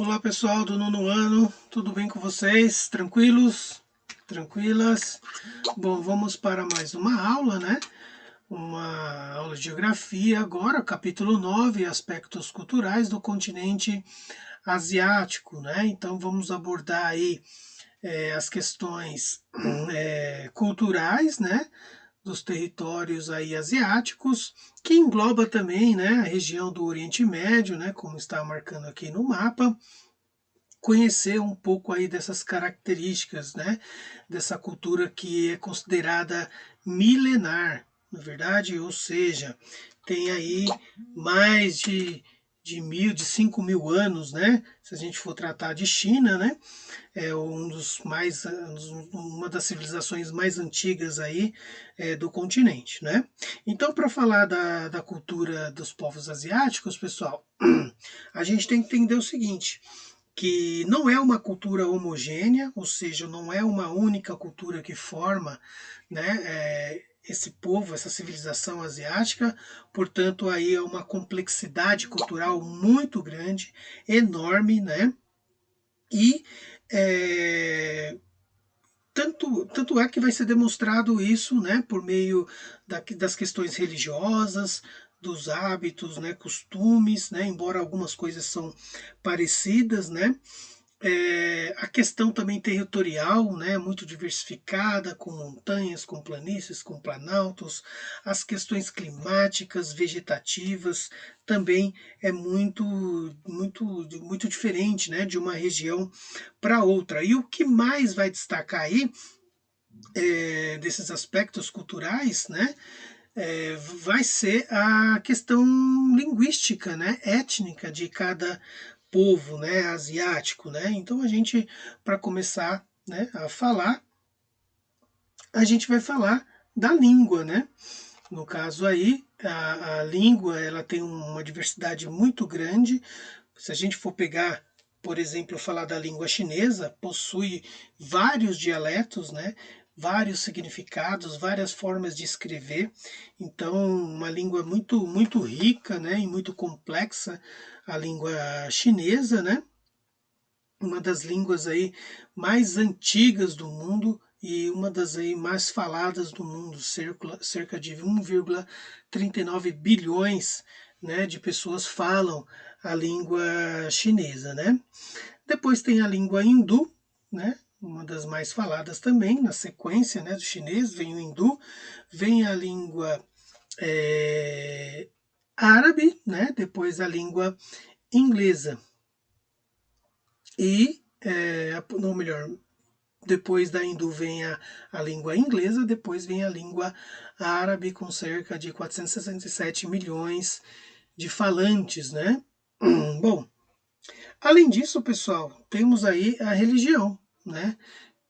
Olá pessoal do nono ano, tudo bem com vocês? Tranquilos? Tranquilas? Bom, vamos para mais uma aula, né? Uma aula de geografia agora, capítulo 9, aspectos culturais do continente asiático, né? Então vamos abordar aí as questões culturais, né? Dos territórios aí asiáticos, que engloba também, né, a região do Oriente Médio, né, como está marcando aqui no mapa, conhecer um pouco aí dessas características, né, dessa cultura que é considerada milenar, na verdade, ou seja, tem aí mais de 5 mil anos, né, se a gente for tratar de China, né, é uma das civilizações mais antigas aí do continente, né. Então, para falar da cultura dos povos asiáticos, pessoal, a gente tem que entender o seguinte, que não é uma cultura homogênea, ou seja, não é uma única cultura que forma, né, esse povo, essa civilização asiática, portanto aí é uma complexidade cultural muito grande, enorme, né, e tanto é que vai ser demonstrado isso, né, por meio das questões religiosas, dos hábitos, né, costumes, né, embora algumas coisas são parecidas, né, a questão também territorial, né, muito diversificada, com montanhas, com planícies, com planaltos, as questões climáticas, vegetativas, também é muito diferente, né, de uma região para outra. E o que mais vai destacar aí desses aspectos culturais, né, vai ser a questão linguística, né, étnica de cada povo, né, asiático, né. Então a gente, para começar, né, a falar, a gente vai falar da língua, né. No caso aí, a língua ela tem uma diversidade muito grande. Se a gente for pegar, por exemplo, falar da língua chinesa, possui vários dialetos, né? Vários significados, várias formas de escrever. Então, uma língua muito rica, né? E muito complexa, a língua chinesa, né? Uma das línguas aí mais antigas do mundo e uma das aí mais faladas do mundo, cerca de 1,39 bilhões, né, de pessoas falam a língua chinesa, né? Depois tem a língua hindu, né? Uma das mais faladas também, na sequência, né, do chinês, vem o hindu, vem a língua árabe, né? Depois a língua inglesa. E, não, melhor, depois da hindu vem a língua inglesa, depois vem a língua árabe, com cerca de 467 milhões de falantes, né? Bom, além disso, pessoal, temos aí a religião, né?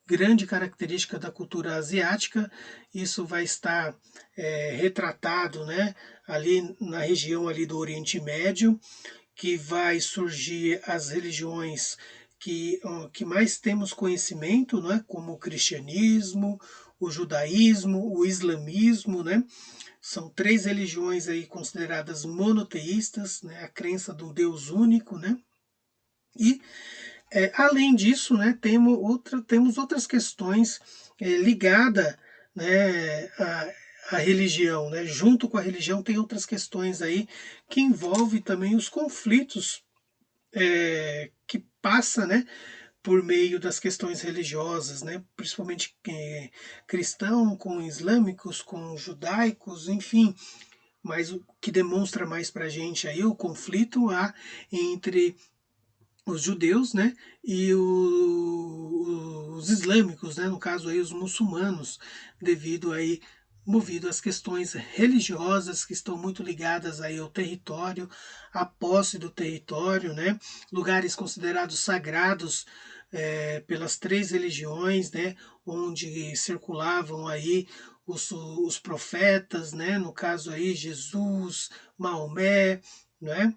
Grande característica da cultura asiática, isso vai estar retratado, né? Ali na região ali do Oriente Médio, que vai surgir as religiões que mais temos conhecimento, né, como o cristianismo, o judaísmo, o islamismo, né? São três religiões aí consideradas monoteístas, né, a crença do Deus único, né? E além disso, né, temos outras questões ligadas, né, à religião, né? Junto com a religião tem outras questões aí que envolvem também os conflitos que passa, né, por meio das questões religiosas, né, principalmente cristão com islâmicos, com judaicos, enfim, mas o que demonstra mais para a gente aí o conflito há entre os judeus, né, e os islâmicos, né, no caso aí os muçulmanos, devido aí movido às questões religiosas que estão muito ligadas aí ao território, à posse do território, né, lugares considerados sagrados pelas três religiões, né, onde circulavam aí os profetas, né, no caso aí Jesus, Maomé, né.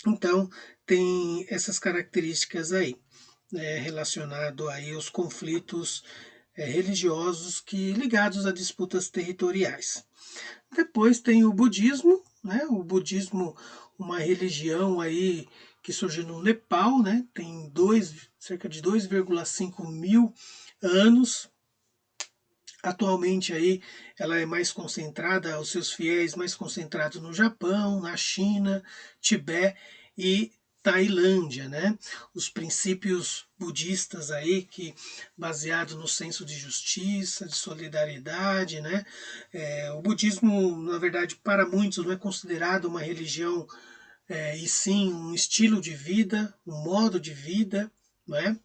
Então, tem essas características aí, né, relacionado aí aos conflitos religiosos que ligados a disputas territoriais. Depois tem o budismo, né? O budismo, uma religião aí que surgiu no Nepal, né? Tem cerca de 2,5 mil anos. Atualmente aí ela é mais concentrada, os seus fiéis mais concentrados no Japão, na China, Tibete e Tailândia, né? Os princípios budistas aí que baseado no senso de justiça, de solidariedade, né? O budismo, na verdade, para muitos não é considerado uma religião, e sim um estilo de vida, um modo de vida, não é?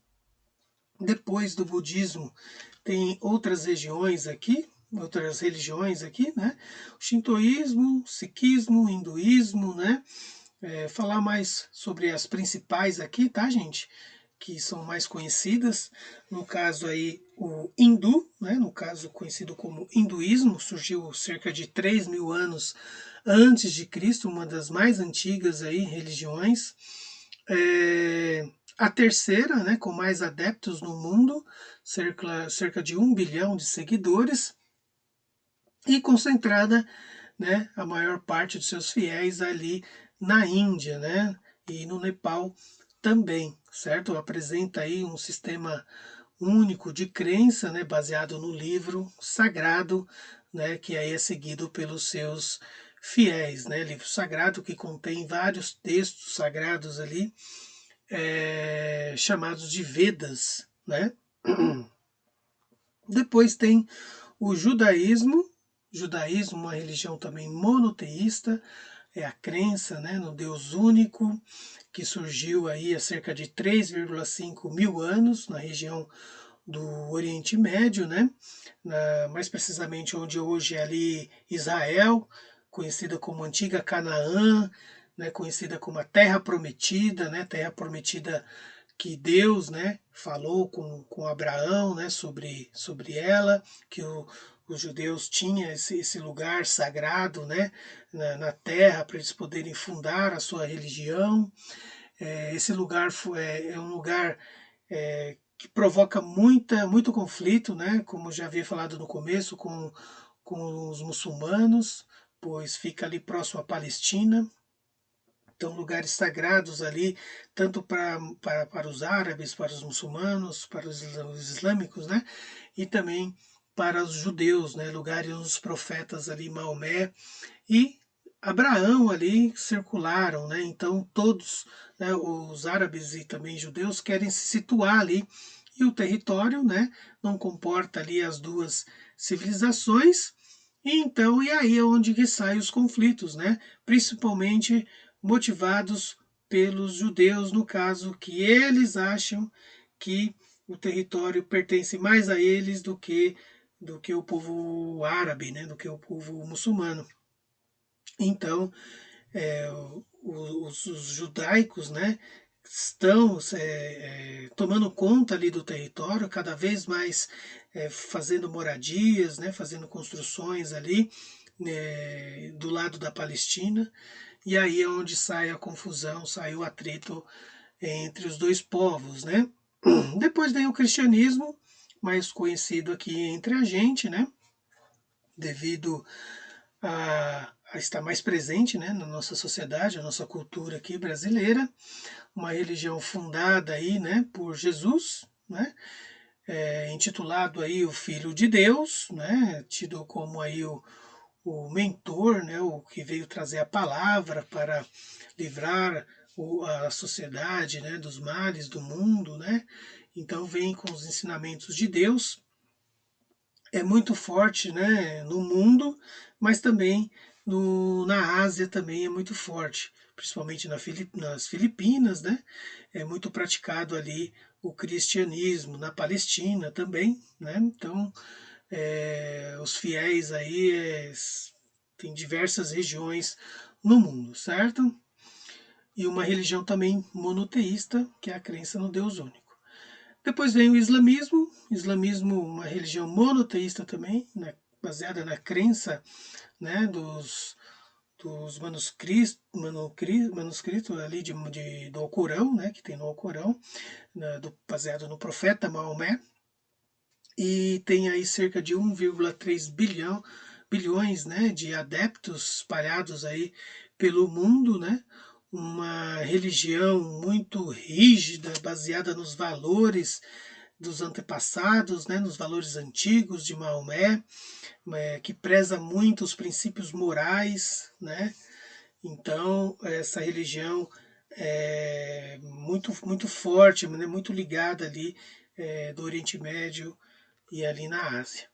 Depois do budismo tem outras religiões aqui, né? O shintoísmo, sikhismo, hinduísmo, né? Falar mais sobre as principais aqui, tá, gente? Que são mais conhecidas. No caso aí, o hindu, né? No caso conhecido como hinduísmo, surgiu cerca de 3 mil anos antes de Cristo, uma das mais antigas aí religiões. A terceira, né, com mais adeptos no mundo, cerca de 1 bilhão de seguidores, e concentrada, né, a maior parte dos seus fiéis ali na Índia, né, e no Nepal também, certo? Apresenta aí um sistema único de crença, né, baseado no livro sagrado, né, que aí é seguido pelos seus fiéis, né, livro sagrado que contém vários textos sagrados ali, chamados de Vedas, né? Depois tem o judaísmo, uma religião também monoteísta, é a crença, né, no Deus único, que surgiu aí há cerca de 3,5 mil anos na região do Oriente Médio, né? Mais precisamente onde hoje é ali Israel, conhecida como Antiga Canaã, né? Conhecida como a Terra Prometida, né? Terra Prometida que Deus, né, falou com Abraão, né, sobre ela, que os judeus tinham esse lugar sagrado, né, na terra para eles poderem fundar a sua religião. Esse lugar é um lugar que provoca muito conflito, né, como já havia falado no começo, com os muçulmanos, pois fica ali próximo à Palestina. Então, lugares sagrados ali, tanto para os árabes, para os muçulmanos, para os islâmicos, né? E também para os judeus, né? Lugares onde os profetas ali, Maomé e Abraão ali circularam, né? Então, todos, né, os árabes e também judeus querem se situar ali. E o território, né, não comporta ali as duas civilizações. E aí é onde que saem os conflitos, né? Principalmente motivados pelos judeus, no caso, que eles acham que o território pertence mais a eles do que o povo árabe, né? Do que o povo muçulmano. Então, os judaicos, né, estão tomando conta ali do território, cada vez mais fazendo moradias, né, fazendo construções ali, né, do lado da Palestina, e aí é onde sai a confusão, sai o atrito entre os dois povos, né? Depois vem o cristianismo, mais conhecido aqui entre a gente, né? Devido a estar mais presente, né, na nossa sociedade, na nossa cultura aqui brasileira, uma religião fundada aí, né, por Jesus, né, intitulado aí o Filho de Deus, né, tido como aí o mentor, né, o que veio trazer a palavra para livrar a sociedade, né, dos males do mundo, né. Então vem com os ensinamentos de Deus, é muito forte, né, no mundo, mas também na Ásia também é muito forte, principalmente nas Filipinas, né, é muito praticado ali o cristianismo, na Palestina também, né, então os fiéis aí tem diversas regiões no mundo, certo? E uma religião também monoteísta, que é a crença no Deus único. Depois vem o islamismo uma religião monoteísta também, né, baseada na crença, né, dos manuscritos ali do Alcorão, né, que tem no Alcorão, né, baseado no profeta Maomé, e tem aí cerca de 1,3 bilhões, né, de adeptos espalhados aí pelo mundo, né. uma religião muito rígida, baseada nos valores dos antepassados, né, nos valores antigos de Maomé, que preza muito os princípios morais, né? Então, essa religião é muito forte, né, muito ligada ali do Oriente Médio e ali na Ásia.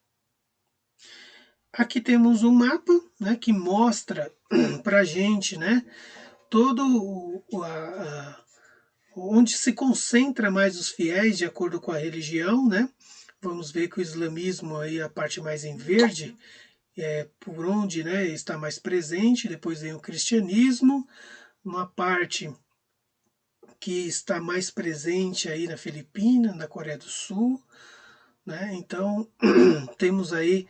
Aqui temos um mapa, né, que mostra para a gente, né, todo onde se concentra mais os fiéis de acordo com a religião, né? Vamos ver que o islamismo aí a parte mais em verde é por onde, né, está mais presente. Depois vem o cristianismo, uma parte que está mais presente aí na Filipina, na Coreia do Sul, né? Então temos aí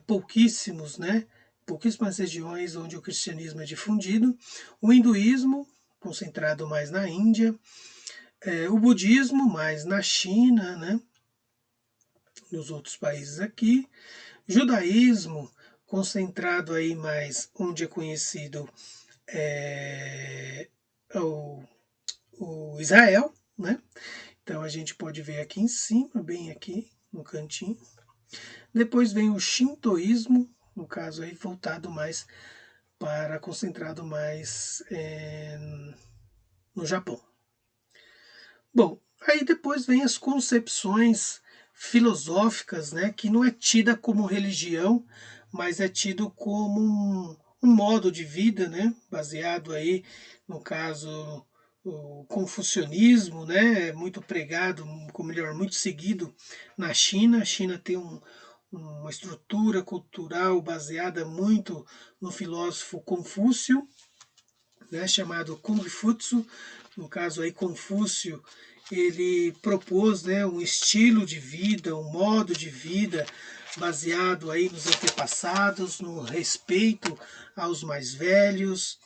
pouquíssimos, né? Pouquíssimas regiões onde o cristianismo é difundido. O hinduísmo concentrado mais na Índia, o budismo mais na China, né? Nos outros países aqui, judaísmo concentrado aí mais onde é conhecido o Israel, né? Então a gente pode ver aqui em cima, bem aqui no cantinho. Depois vem o shintoísmo, no caso aí voltado mais para concentrado mais no Japão. Bom, aí depois vem as concepções filosóficas, né, que não é tida como religião, mas é tido como um modo de vida, né, baseado aí, no caso, o confucionismo, né, é muito pregado, ou melhor, muito seguido na China. A China tem uma estrutura cultural baseada muito no filósofo Confúcio, né, chamado Kung Futsu. No caso aí, Confúcio, ele propôs, né, um estilo de vida, um modo de vida baseado aí nos antepassados, no respeito aos mais velhos,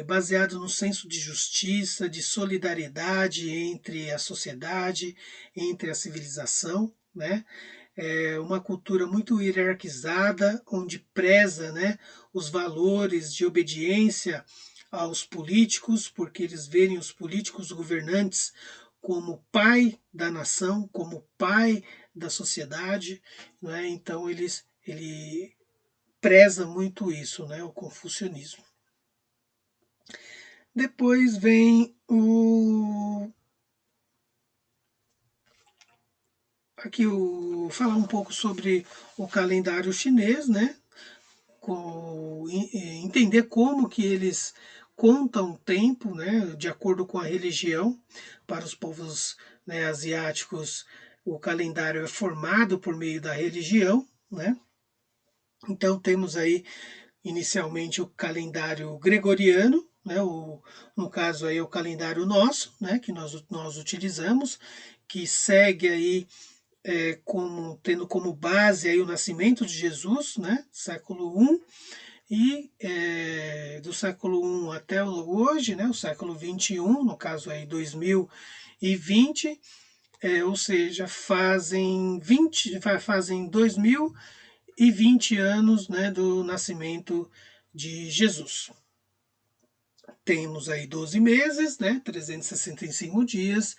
baseado no senso de justiça, de solidariedade entre a sociedade, entre a civilização, né? É uma cultura muito hierarquizada, onde preza, né, os valores de obediência aos políticos, porque eles veem os políticos governantes como pai da nação, como pai da sociedade, né? Então ele preza muito isso, né, o confucionismo. Depois vem falar um pouco sobre o calendário chinês, né? Entender como que eles contam o tempo, né, de acordo com a religião. Para os povos, né, asiáticos, o calendário é formado por meio da religião, né? Então temos aí inicialmente o calendário gregoriano, né, no caso aí o calendário nosso, né, que nós utilizamos, que segue aí tendo como base aí o nascimento de Jesus, né, século I, e do século I até hoje, né, o século XXI, no caso aí 2020, ou seja, fazem 2020 anos, né, do nascimento de Jesus. Temos aí 12 meses, né, 365 dias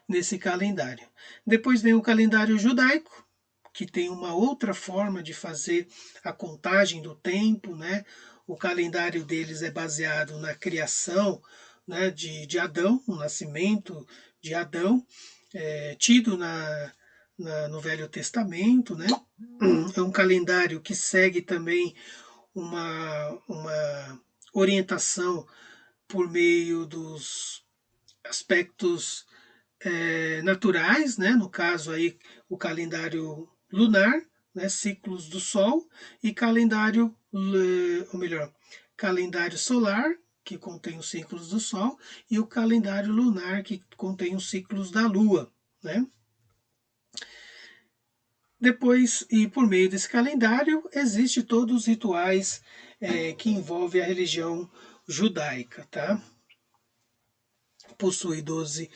nesse calendário. Depois vem o calendário judaico, que tem uma outra forma de fazer a contagem do tempo, né? O calendário deles é baseado na criação, né, de Adão, o nascimento de Adão, tido no Velho Testamento, né? É um calendário que segue também uma orientação por meio dos aspectos naturais, né? No caso aí o calendário lunar, né? Ciclos do Sol, e calendário, ou melhor, calendário solar, que contém os ciclos do Sol, e o calendário lunar, que contém os ciclos da Lua, né? Depois, e por meio desse calendário, existem todos os rituais que envolvem a religião judaica, tá? Possui 12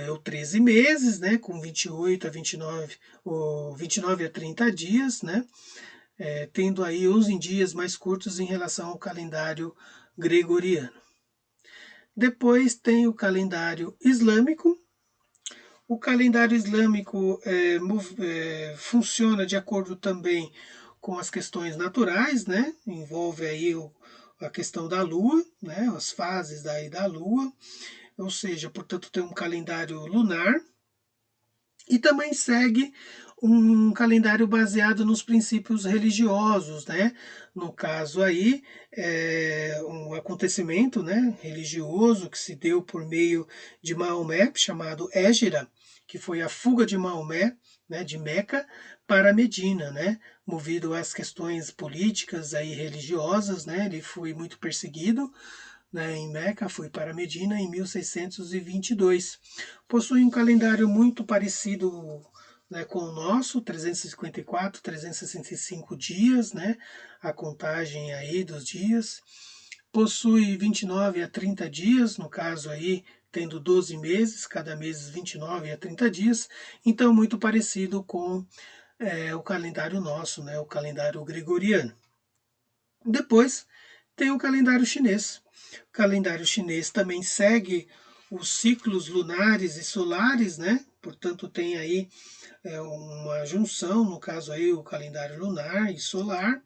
ou 13 meses, né, com 28 a 29, ou 29 a 30 dias, né, tendo aí 11 dias mais curtos em relação ao calendário gregoriano. Depois tem o calendário islâmico. O calendário islâmico funciona de acordo também com as questões naturais, né? Envolve aí a questão da lua, né? As fases daí da lua, ou seja, portanto tem um calendário lunar e também segue um calendário baseado nos princípios religiosos, né? No caso aí, um acontecimento, né, religioso que se deu por meio de Maomé, chamado Égira, que foi a fuga de Maomé, né, de Meca para Medina, né, movido às questões políticas aí religiosas, né, ele foi muito perseguido, né, em Meca, foi para Medina em 1622. Possui um calendário muito parecido, né, com o nosso, 354, 365 dias, né, a contagem aí dos dias. Possui 29 a 30 dias, no caso aí, tendo 12 meses, cada mês 29 a 30 dias, então muito parecido com o calendário nosso, né, o calendário gregoriano. Depois tem o calendário chinês. O calendário chinês também segue os ciclos lunares e solares, né? Portanto, tem aí uma junção, no caso aí o calendário lunar e solar,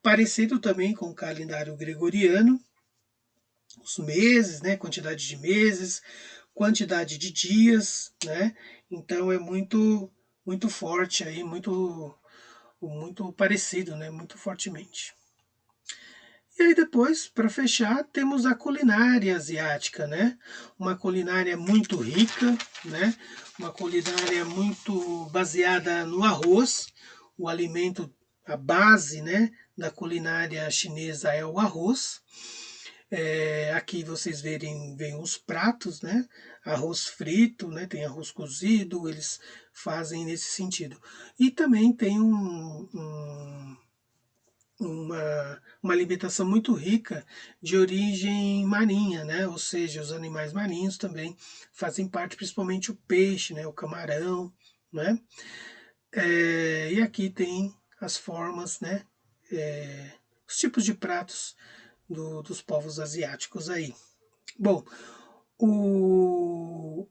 parecido também com o calendário gregoriano, os meses, né? Quantidade de meses, quantidade de dias, né? Então é muito forte aí, muito parecido, né? Muito fortemente. E aí depois, para fechar, temos a culinária asiática, né? Uma culinária muito rica, né? Uma culinária muito baseada no arroz, o alimento, a base, né, da culinária chinesa é o arroz. Aqui vocês veem os pratos, né? Arroz frito, né? Tem arroz cozido, eles fazem nesse sentido. E também tem uma alimentação muito rica de origem marinha, né? Ou seja, os animais marinhos também fazem parte, principalmente o peixe, né? O camarão, né? E aqui tem as formas, né? Os tipos de pratos dos povos asiáticos aí. Bom, o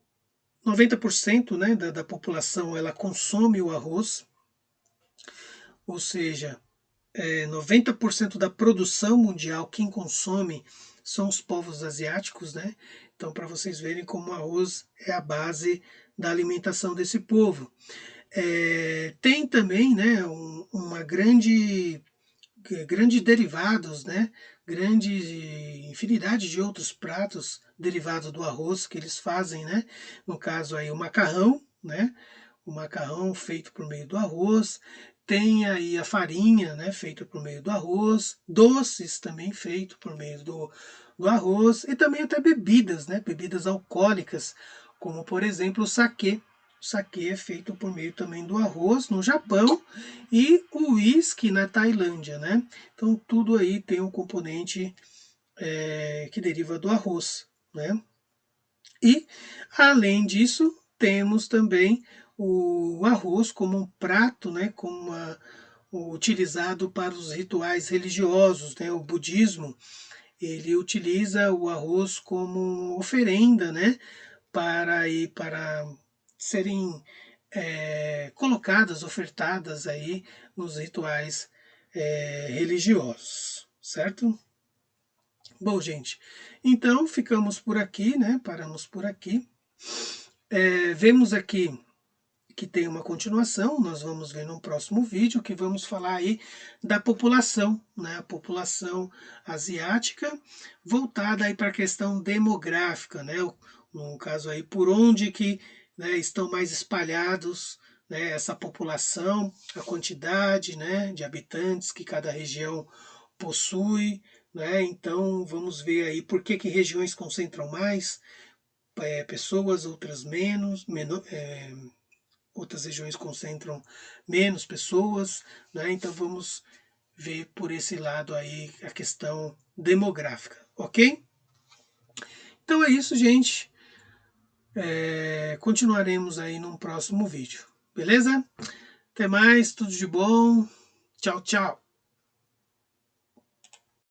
90%, né, da população ela consome o arroz, ou seja, 90% da produção mundial, quem consome são os povos asiáticos, né? Então, para vocês verem como o arroz é a base da alimentação desse povo. Tem também, né, uma grandes derivados, né? Grande infinidade de outros pratos derivados do arroz que eles fazem, né? No caso aí o macarrão, né? O macarrão feito por meio do arroz, tem aí a farinha, né, feita por meio do arroz, doces também feito por meio do arroz e também até bebidas, né, bebidas alcoólicas, como por exemplo o saquê. O saquê é feito por meio também do arroz no Japão e o uísque na Tailândia, né? Então tudo aí tem um componente que deriva do arroz, né? E além disso temos também o arroz como um prato, né? Como utilizado para os rituais religiosos, né? O budismo ele utiliza o arroz como oferenda, né? Para serem colocadas, ofertadas aí nos rituais religiosos, certo? Bom, gente, então ficamos por aqui, né? Paramos por aqui. Vemos aqui que tem uma continuação, nós vamos ver no próximo vídeo, que vamos falar aí da população, né? A população asiática, voltada aí para a questão demográfica, né? No caso aí, por onde que, né, estão mais espalhados, né, essa população, a quantidade, né, de habitantes que cada região possui, né? Então vamos ver aí por que regiões concentram mais pessoas, outras outras regiões concentram menos pessoas, né? Então vamos ver por esse lado aí a questão demográfica, ok? Então é isso, gente. Continuaremos aí num próximo vídeo, beleza? Até mais, tudo de bom. Tchau, tchau.